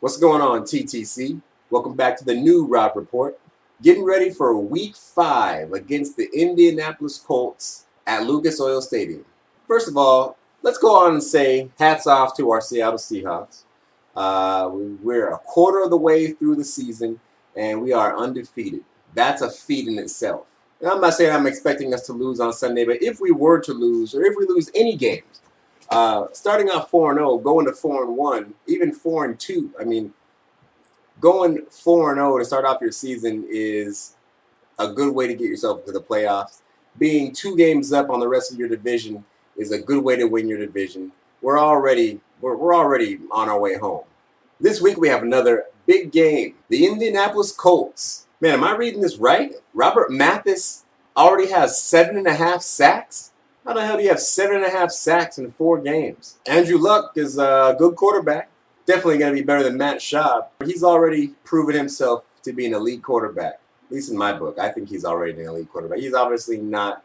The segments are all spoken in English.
What's going on, TTC? Welcome back to the new Rob Report. Getting ready for Week 5 against the Indianapolis Colts at Lucas Oil Stadium. First of all, let's go on and say hats off to our Seattle Seahawks. We're a quarter of the way through the season, and we are undefeated. That's a feat in itself. And I'm not saying I'm expecting us to lose on Sunday, but if we were to lose, or if we lose any games, starting off 4-0, going to 4-1, even 4-2. I mean, going 4-0 to start off your season is a good way to get yourself to the playoffs. Being 2 games up on the rest of your division is a good way to win your division. We're already on our way home. This week we have another big game. The Indianapolis Colts. Man, am I reading this right? Robert Mathis already has 7.5 sacks? How the hell do you have 7.5 sacks in 4 games? Andrew Luck is a good quarterback. Definitely going to be better than Matt Schaub. He's already proven himself to be an elite quarterback. At least in my book. I think he's already an elite quarterback. He's obviously not.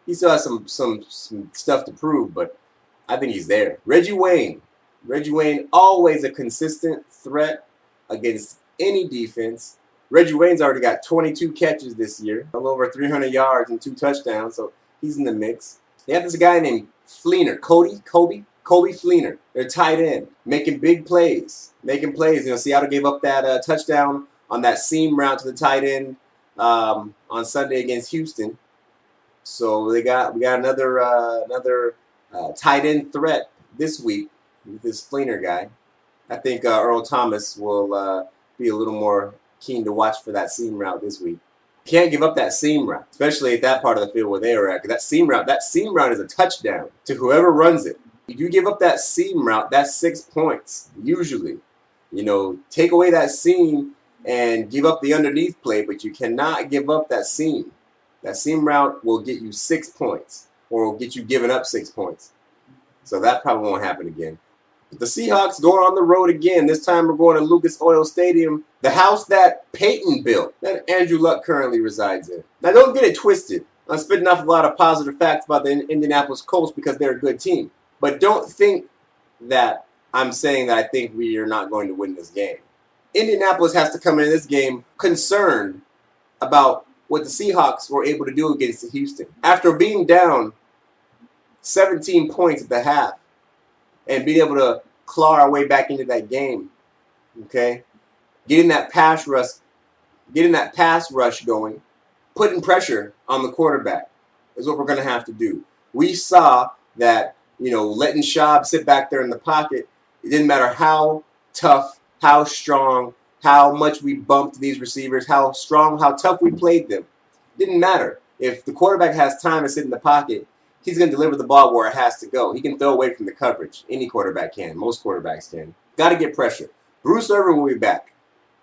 He still has some stuff to prove, but I think he's there. Reggie Wayne. Reggie Wayne, always a consistent threat against any defense. Reggie Wayne's already got 22 catches this year. A little over 300 yards and 2 touchdowns, so he's in the mix. They have this guy named Fleener, Kobe Fleener. They're tight end, making big plays, You know, Seattle gave up that touchdown on that seam route to the tight end on Sunday against Houston. So we got another tight end threat this week with this Fleener guy. I think Earl Thomas will be a little more keen to watch for that seam route this week. Can't give up that seam route, especially at that part of the field where they were at. Because that seam route is a touchdown to whoever runs it. If you give up that seam route, that's 6 points, usually. You know, take away that seam and give up the underneath play, but you cannot give up that seam. That seam route will get you 6 points, or will get you giving up 6 points. So that probably won't happen again. The Seahawks going on the road again. This time we're going to Lucas Oil Stadium, the house that Peyton built, that Andrew Luck currently resides in. Now don't get it twisted. I'm spitting off a lot of positive facts about the Indianapolis Colts because they're a good team. But don't think that I'm saying that I think we are not going to win this game. Indianapolis has to come into this game concerned about what the Seahawks were able to do against Houston. After being down 17 points at the half, and being able to claw our way back into that game, okay? Getting that pass rush going, putting pressure on the quarterback is what we're going to have to do. We saw that, you know, letting Schaub sit back there in the pocket, it didn't matter how tough, how strong, how much we bumped these receivers, how strong, how tough we played them. It didn't matter. If the quarterback has time to sit in the pocket, he's going to deliver the ball where it has to go. He can throw away from the coverage. Any quarterback can. Most quarterbacks can. Got to get pressure. Bruce Irvin will be back.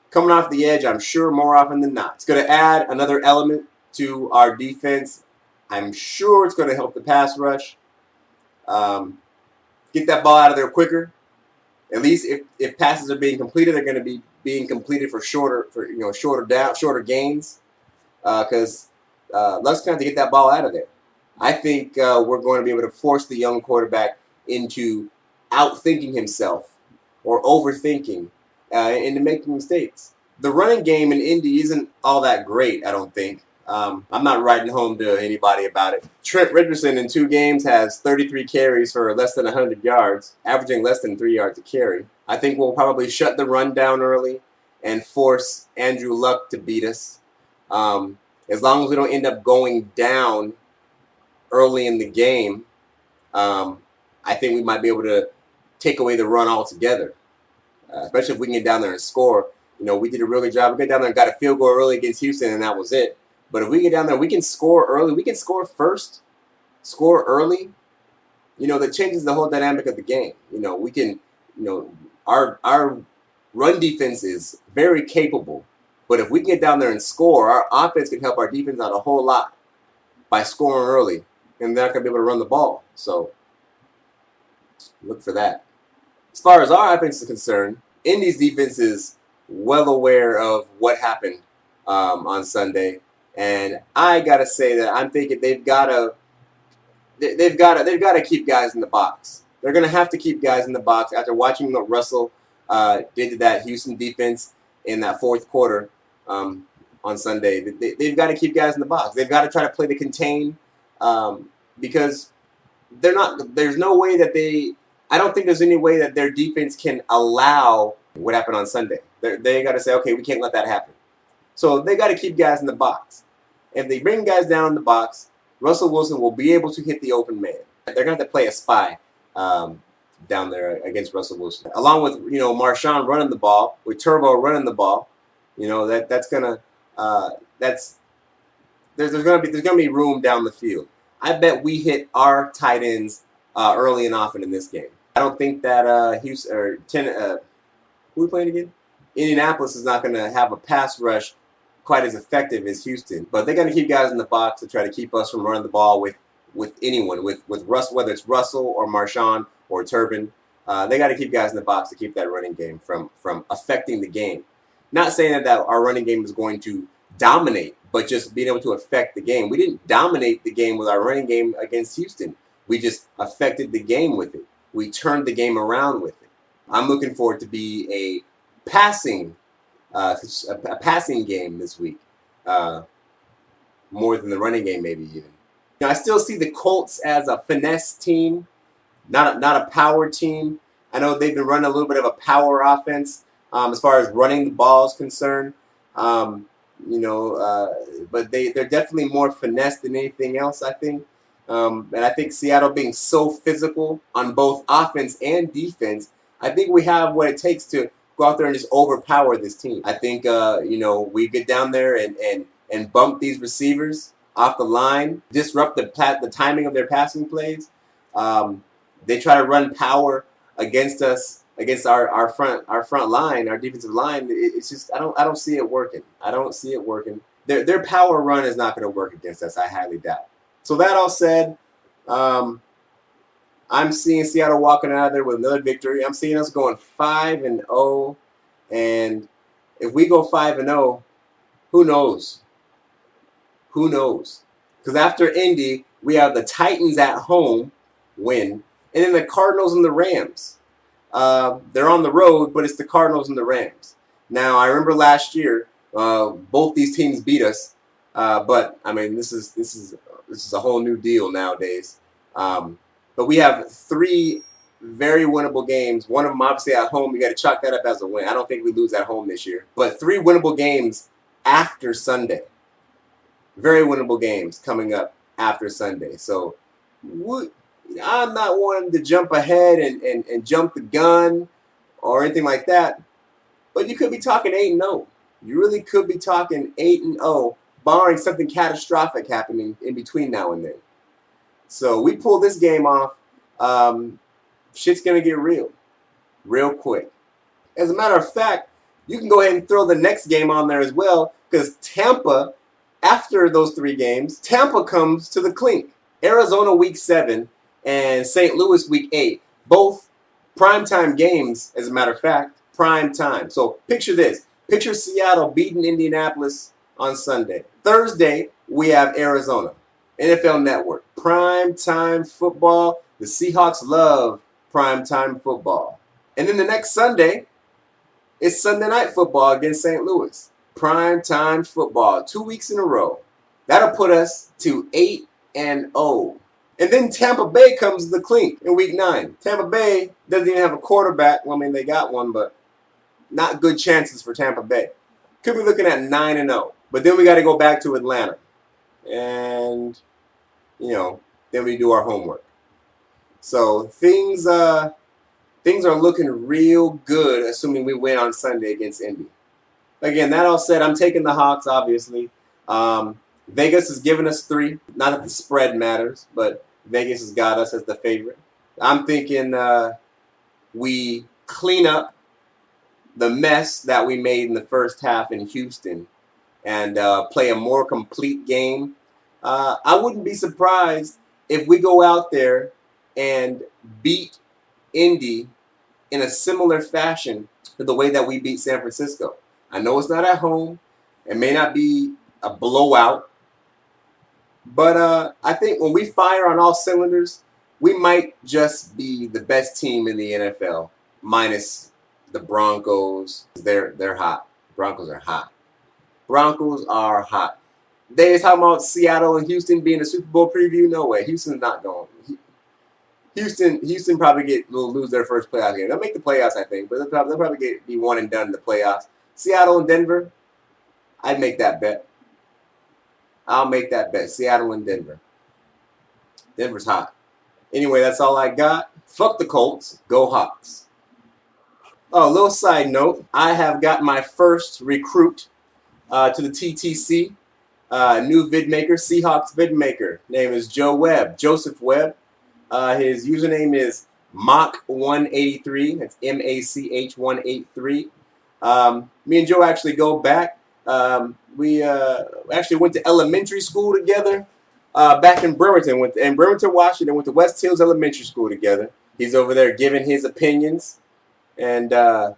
Coming off the edge, I'm sure, more often than not. It's going to add another element to our defense. I'm sure it's going to help the pass rush. Get that ball out of there quicker. At least if passes are being completed, they're going to be being completed for shorter gains. Because Luck's going to get that ball out of there. I think we're going to be able to force the young quarterback into outthinking himself or overthinking into making mistakes. The running game in Indy isn't all that great, I don't think. I'm not writing home to anybody about it. Trent Richardson in 2 games has 33 carries for less than 100 yards, averaging less than 3 yards a carry. I think we'll probably shut the run down early and force Andrew Luck to beat us. As long as we don't end up going down early in the game, I think we might be able to take away the run altogether, especially if we can get down there and score. You know, we did a really good job. We got down there and got a field goal early against Houston, and that was it. But if we get down there, we can score early. We can score first, score early. You know, that changes the whole dynamic of the game. You know, we can, you know, our run defense is very capable. But if we can get down there and score, our offense can help our defense out a whole lot by scoring early. And they're not going to be able to run the ball. So look for that. As far as our offense is concerned, Indy's defense is well aware of what happened on Sunday. And I got to say that I'm thinking they've got to keep guys in the box. They're going to have to keep guys in the box after watching Russell did to that Houston defense in that fourth quarter on Sunday. They've got to keep guys in the box. They've got to try to play the contain because they're not. There's no way that they. I don't think there's any way that their defense can allow what happened on Sunday. They got to say, okay, we can't let that happen. So they got to keep guys in the box. If they bring guys down in the box, Russell Wilson will be able to hit the open man. They're going to have to play a spy down there against Russell Wilson, along with Marshawn running the ball, with Turbo running the ball. That's gonna there's gonna be room down the field. I bet we hit our tight ends early and often in this game. I don't think that Houston or who are we playing again? Indianapolis is not going to have a pass rush quite as effective as Houston, but they're going to keep guys in the box to try to keep us from running the ball with anyone, with Russ, whether it's Russell or Marshawn or Turbin. They got to keep guys in the box to keep that running game from affecting the game. Not saying that our running game is going to dominate, but just being able to affect the game. We didn't dominate the game with our running game against Houston. We just affected the game with it. We turned the game around with it. I'm looking for it to be a passing game this week, more than the running game maybe even. I still see the Colts as a finesse team, not a power team. I know they've been running a little bit of a power offense as far as running the ball is concerned. But they're definitely more finesse than anything else, I think. And I think Seattle being so physical on both offense and defense, I think we have what it takes to go out there and just overpower this team. I think, we get down there and bump these receivers off the line, disrupt the timing of their passing plays. They try to run power against us, against our front line, our defensive line. It's just I don't see it working. I don't see it working. Their power run is not going to work against us. I highly doubt. So that all said, I'm seeing Seattle walking out of there with another victory. I'm seeing us going 5-0, and if we go 5-0, who knows? Who knows? Because after Indy, we have the Titans at home win, and then the Cardinals and the Rams. They're on the road, but it's the Cardinals and the Rams. Now, I remember last year, both these teams beat us, but I mean, this is a whole new deal nowadays. But we have 3 very winnable games. One of them, obviously, at home. You got to chalk that up as a win. I don't think we lose at home this year. But 3 winnable games after Sunday. Very winnable games coming up after Sunday. So I'm not wanting to jump ahead and jump the gun or anything like that. But you could be talking 8-0. You really could be talking 8-0, barring something catastrophic happening in between now and then. So we pull this game off, shit's going to get real quick. As a matter of fact, you can go ahead and throw the next game on there as well, because Tampa, after those 3 games, Tampa comes to the clink. Arizona week 7 and St. Louis week 8, both primetime games, as a matter of fact, prime time. So picture this. Picture Seattle beating Indianapolis on Sunday. Thursday, we have Arizona. NFL Network, primetime football. The Seahawks love primetime football. And then the next Sunday, it's Sunday night football against St. Louis. Primetime football, 2 weeks in a row. That'll put us to 8-0. And then Tampa Bay comes to the clink in week 9. Tampa Bay doesn't even have a quarterback. Well, I mean, they got one, but not good chances for Tampa Bay. Could be looking at 9-0. But then we got to go back to Atlanta. And, then we do our homework. So things are looking real good, assuming we win on Sunday against Indy. Again, that all said, I'm taking the Hawks, obviously. Vegas has given us 3. Not that the spread matters, but Vegas has got us as the favorite. I'm thinking we clean up the mess that we made in the first half in Houston and play a more complete game. I wouldn't be surprised if we go out there and beat Indy in a similar fashion to the way that we beat San Francisco. I know it's not at home. It may not be a blowout. But I think when we fire on all cylinders, we might just be the best team in the NFL, minus the Broncos. They're hot. Broncos are hot. Broncos are hot. They talking about Seattle and Houston being a Super Bowl preview. No way. Houston's not going. Houston probably will lose their first playoff game. They'll make the playoffs, I think, but they'll probably be one and done in the playoffs. Seattle and Denver, I'd make that bet. I'll make that bet. Seattle and Denver. Denver's hot. Anyway, that's all I got. Fuck the Colts. Go Hawks. Oh, a little side note. I have got my first recruit to the TTC. New vidmaker, Seahawks vidmaker. Name is Joeseph Webb. His username is Mach183. That's MACH183. Me and Joe actually go back. We actually went to elementary school together back in Bremerton. In Bremerton, Washington, went to West Hills Elementary School together. He's over there giving his opinions and the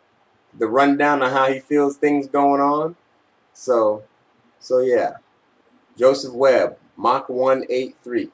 rundown on how he feels things going on. So yeah. Joeseph Webb, Mach183.